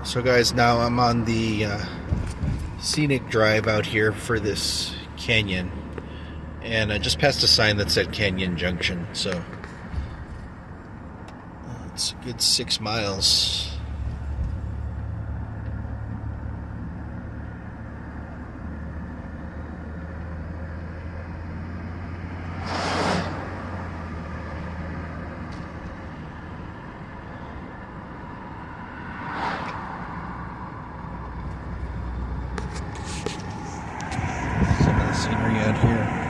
So guys, now I'm on the Scenic drive out here for this canyon, and I just passed a sign that said Canyon Junction, so it's a good 6 miles. Some of the scenery out here.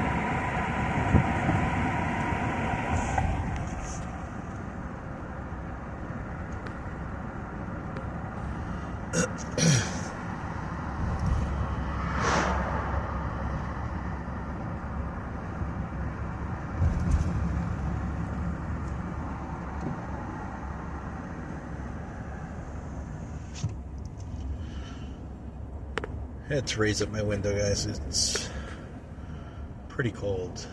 I had to raise up my window, guys. It's pretty cold.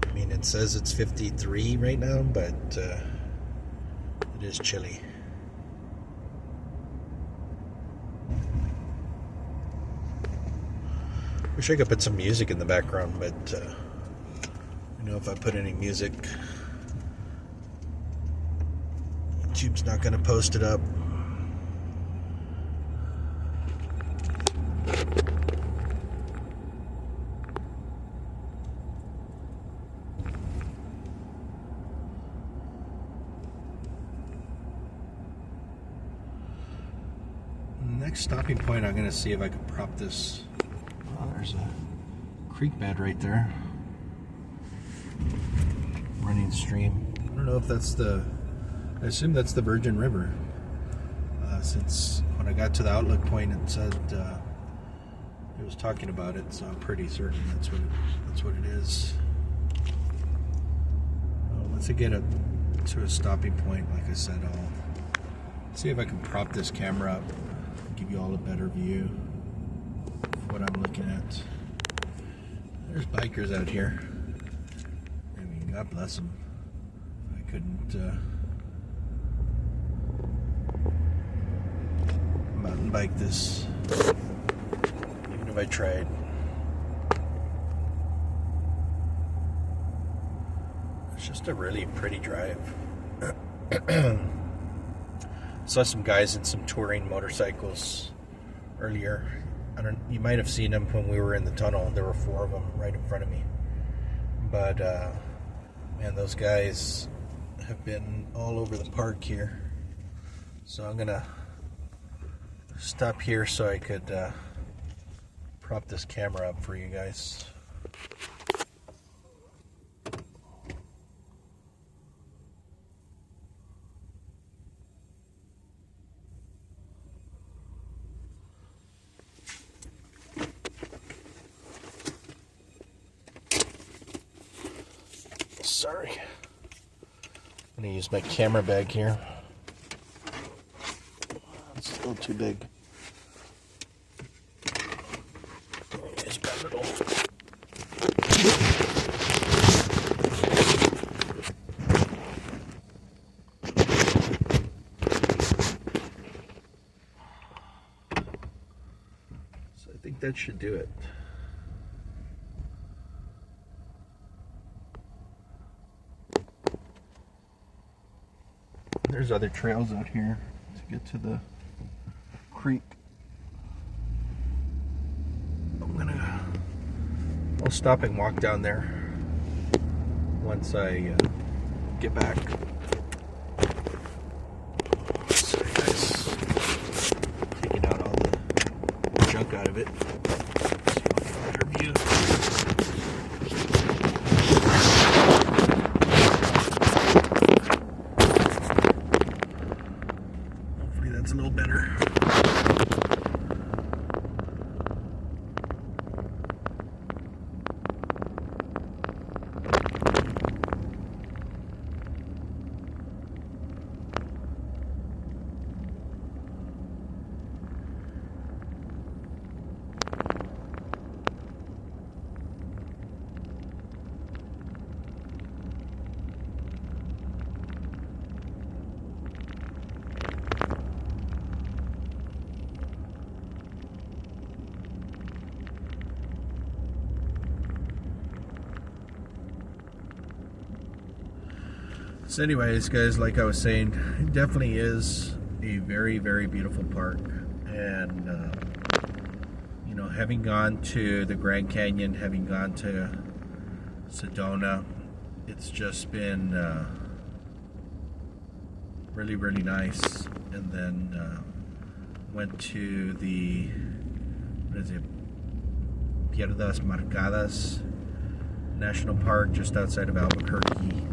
I mean, it says it's 53 right now, but it is chilly. Wish I could put some music in the background, but you know, if I put any music, YouTube's not going to post it up. Next stopping point, I'm going to see if I can prop this. Oh, there's a creek bed right there. Running stream. I don't know if that's I assume that's the Virgin River. Since when I got to the outlook point, it said it was talking about it, so I'm pretty certain that's what it is. Once I get to a stopping point, like I said, I'll see if I can prop this camera up, give you all a better view of what I'm looking at. There's bikers out here. I mean, God bless them. I couldn't mountain bike this, even if I tried. It's just a really pretty drive. Saw some guys in some touring motorcycles earlier. You might have seen them when we were in the tunnel. There were 4 of them right in front of me. But man, those guys have been all over the park here. So I'm gonna stop here so I could prop this camera up for you guys. Sorry. I'm going to use my camera bag here. It's still too big. It's my little. So I think that should do it. There's other trails out here to get to the creek. I'll stop and walk down there once I get back. Sorry guys, taking out all the junk out of it so I'll get a better view. That's a little better. So anyways, guys, like I was saying, it definitely is a very, very beautiful park. And, you know, having gone to the Grand Canyon, having gone to Sedona, it's just been really, really nice. And then went to the, what is it, Piedras Marcadas National Park just outside of Albuquerque.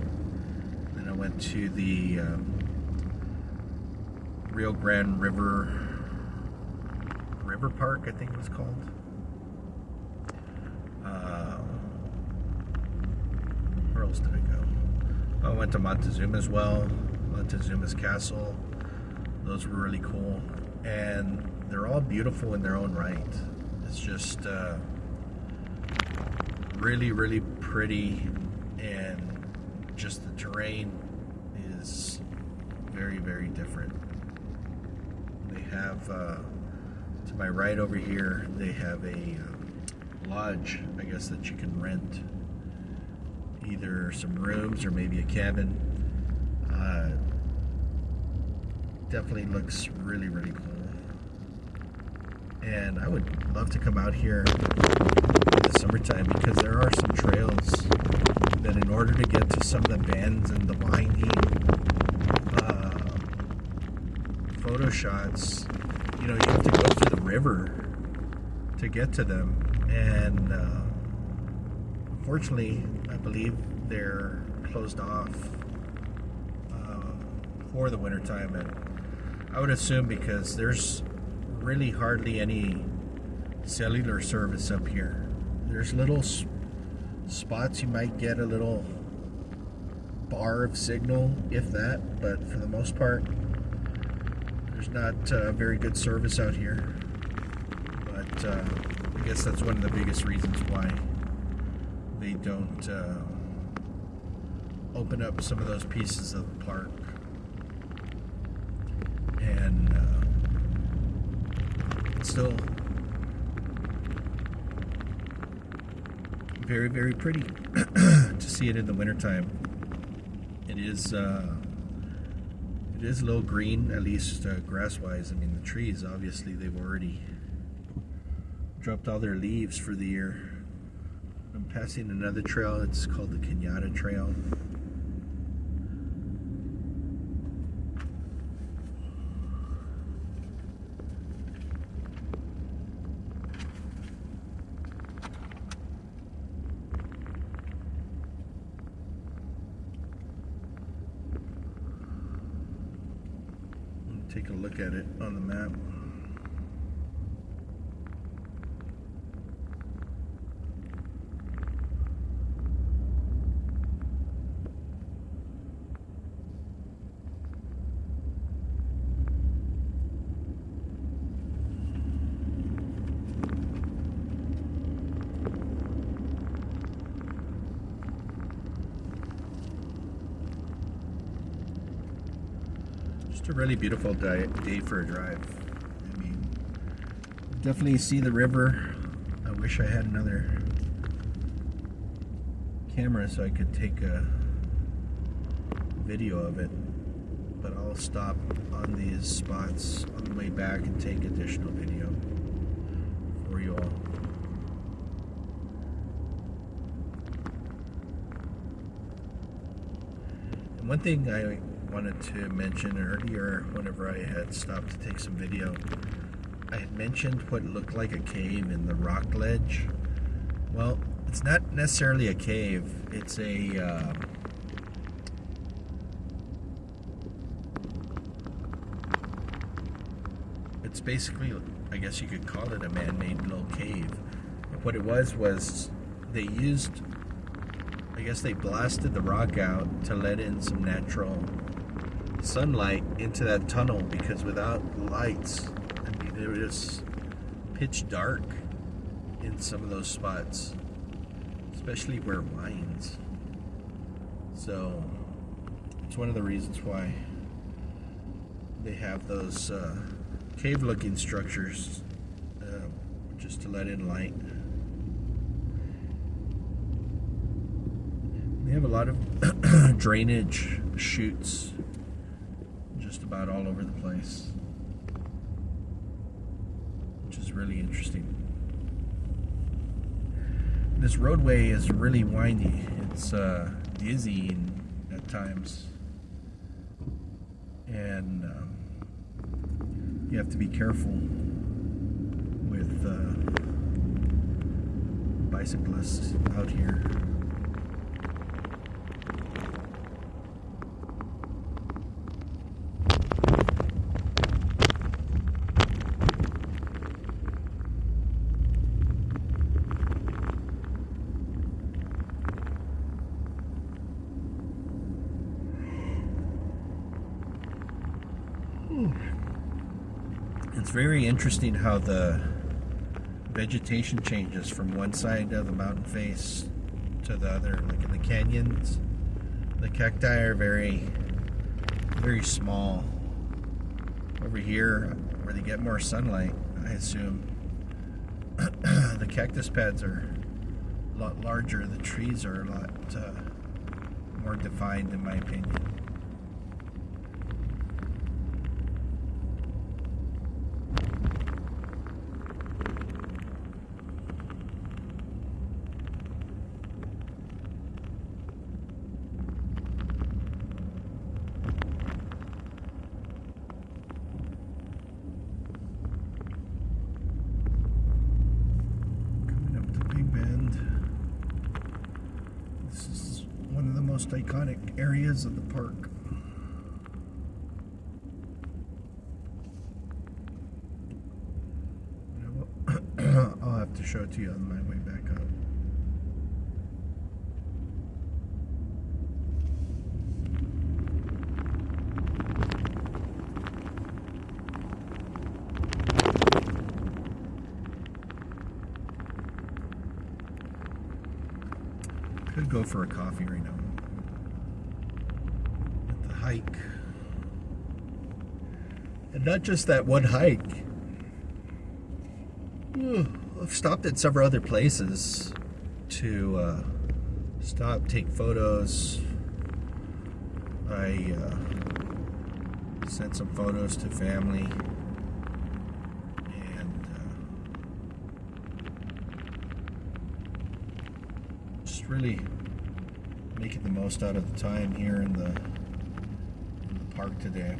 Then I went to the Rio Grande River Park, I think it was called. Where else did I go? I went to Montezuma as well, Montezuma's castle. Those were really cool, and they're all beautiful in their own right. It's just really, really pretty, and just the terrain is very, very different. They have, to my right over here, they have a lodge, I guess, that you can rent. Either some rooms or maybe a cabin. Definitely looks really, really cool. And I would love to come out here in the summertime, because there are some trails that, in order to get to some of the bends and the winding photo shots, you know, you have to go through the river to get to them. And unfortunately, I believe they're closed off for the wintertime. And I would assume because there's really hardly any cellular service up here. There's little spots you might get a little bar of signal, if that, but for the most part, there's not very good service out here. But I guess that's one of the biggest reasons why they don't open up some of those pieces of the park. And it's still very, very pretty to see it in the wintertime. It is a little green, at least grass-wise. I mean, the trees, obviously, they've already dropped all their leaves for the year. I'm passing another trail. It's called the Kenyatta Trail. Take a look at it on the map. Just a really beautiful day for a drive. I mean, definitely see the river. I wish I had another camera so I could take a video of it, but I'll stop on these spots on the way back and take additional video for you all. And one thing I wanted to mention earlier, whenever I had stopped to take some video, I had mentioned what looked like a cave in the rock ledge. Well, it's not necessarily a cave. It's a it's basically, I guess you could call it a man-made little cave. What it was they used, I guess they blasted the rock out to let in some natural sunlight into that tunnel, because without lights, I mean, it was pitch dark in some of those spots, especially where it winds. So it's one of the reasons why they have those cave-looking structures, just to let in light. They have a lot of drainage chutes just about all over the place, which is really interesting. This roadway is really windy. It's dizzying at times, and you have to be careful with bicyclists out here. It's very interesting how the vegetation changes from one side of the mountain face to the other. Like in the canyons, the cacti are very, very small. Over here, where they get more sunlight, I assume, the cactus pads are a lot larger. The trees are a lot more defined, in my opinion. Most iconic areas of the park. I'll have to show it to you on my way back up. Could go for a coffee right now. Hike, and not just that one hike. I've stopped at several other places to stop, take photos. I sent some photos to family, and just really making the most out of the time here in the park today.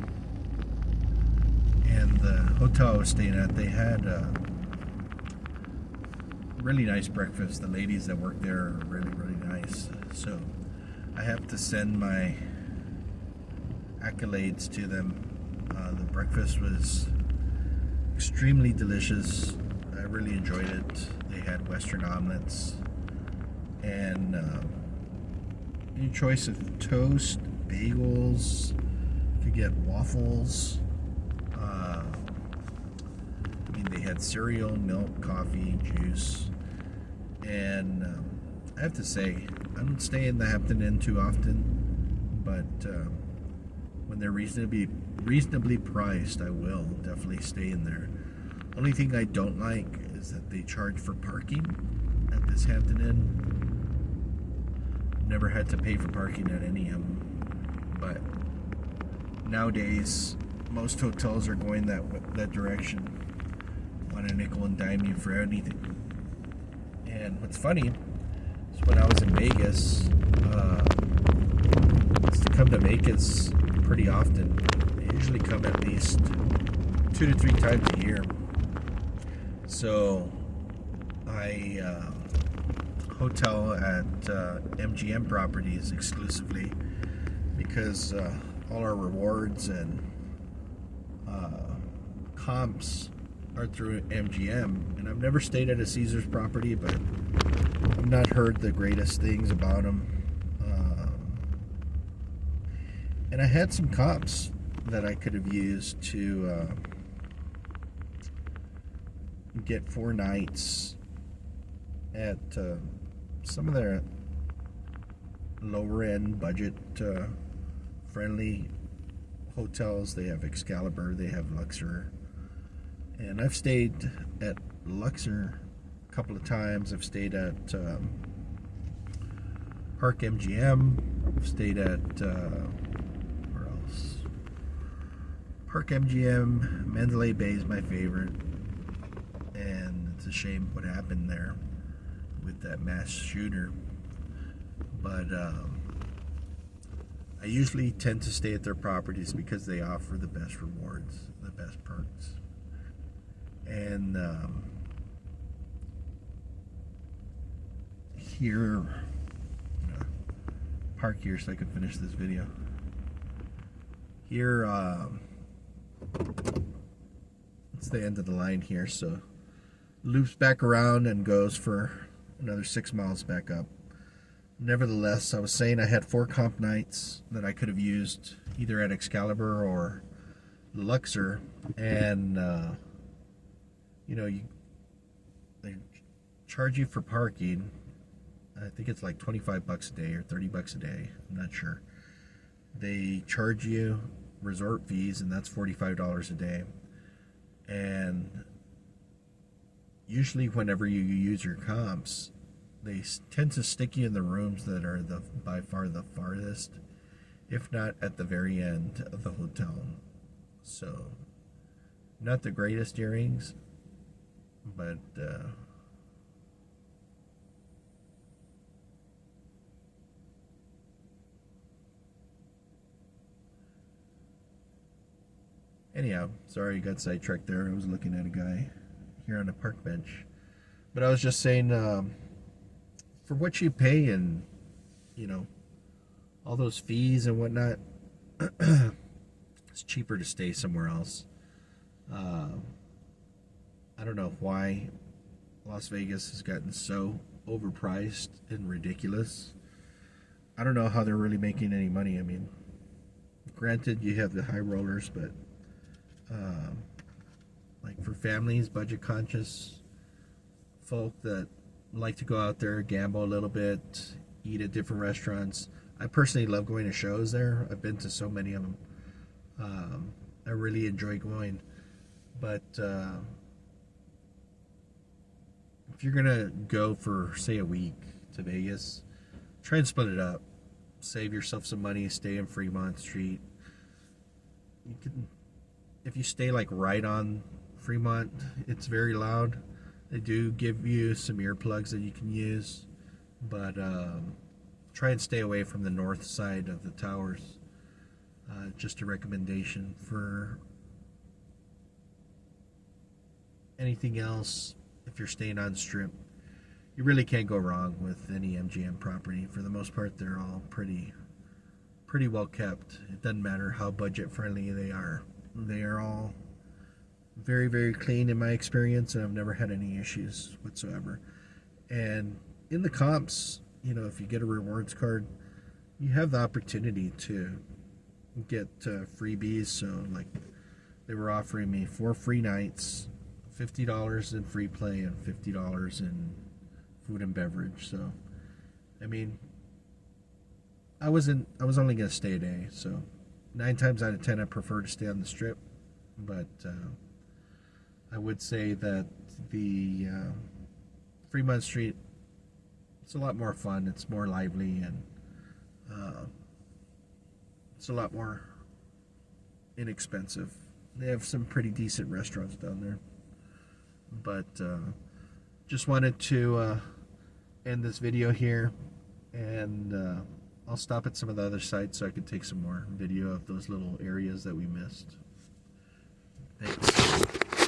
And the hotel I was staying at, they had really nice breakfast. The ladies that work there are really, really nice. So I have to send my accolades to them. The breakfast was extremely delicious. I really enjoyed it. They had Western omelets and any choice of toast, bagels. You could get waffles. I mean, they had cereal, milk, coffee, juice. And I have to say, I don't stay in the Hampton Inn too often, but when they're reasonably priced, I will definitely stay in there. Only thing I don't like is that they charge for parking at this Hampton Inn. Never had to pay for parking at any of them, but nowadays most hotels are going that direction. Want to nickel and dime you for anything. And what's funny is when I was in Vegas, I used to come to Vegas pretty often. I usually come at least 2 to 3 times a year. So I hotel at MGM properties exclusively because all our rewards and comps are through MGM, and I've never stayed at a Caesars property, but I've not heard the greatest things about them. And I had some comps that I could have used to get 4 nights at some of their lower end budget friendly hotels. They have Excalibur, they have Luxor, and I've stayed at Luxor a couple of times. I've stayed at Park MGM. I've stayed at where else? Park MGM. Mandalay Bay is my favorite, and it's a shame what happened there with that mass shooter. But I usually tend to stay at their properties because they offer the best rewards, the best perks. And here, park here so I can finish this video. Here, it's the end of the line here, so loops back around and goes for another 6 miles back up. Nevertheless, I was saying I had 4 comp nights that I could have used either at Excalibur or Luxor, and they charge you for parking. I think it's like 25 bucks a day or 30 bucks a day. I'm not sure. They charge you resort fees, and that's $45 a day. And usually whenever you use your comps, they tend to stick you in the rooms that are by far the farthest, if not at the very end of the hotel. So, not the greatest earrings, but anyhow, sorry, got sidetracked there. I was looking at a guy here on a park bench. But I was just saying, for what you pay and, all those fees and whatnot, it's cheaper to stay somewhere else. I don't know why Las Vegas has gotten so overpriced and ridiculous. I don't know how they're really making any money. I mean, granted, you have the high rollers, but like for families, budget conscious folk that like to go out there, gamble a little bit, eat at different restaurants. I personally love going to shows there. I've been to so many of them. I really enjoy going. But if you're gonna go for, say, a week to Vegas, try and split it up. Save yourself some money. Stay in Fremont Street. You can, if you stay like right on Fremont, it's very loud. They do give you some earplugs that you can use, but try and stay away from the north side of the towers. Just a recommendation. For anything else, if you're staying on Strip, you really can't go wrong with any MGM property. For the most part, they're all pretty well kept. It doesn't matter how budget friendly they are. They are all very, very clean in my experience, and I've never had any issues whatsoever. And in the comps, if you get a rewards card, you have the opportunity to get freebies. So like, they were offering me 4 free nights, $50 in free play, and $50 in food and beverage. So I mean, I was only going to stay a day, so 9 times out of 10 I prefer to stay on the Strip. But I would say that the Fremont Street, it's a lot more fun. It's more lively, and it's a lot more inexpensive. They have some pretty decent restaurants down there. But just wanted to end this video here, and I'll stop at some of the other sites so I can take some more video of those little areas that we missed. Thanks.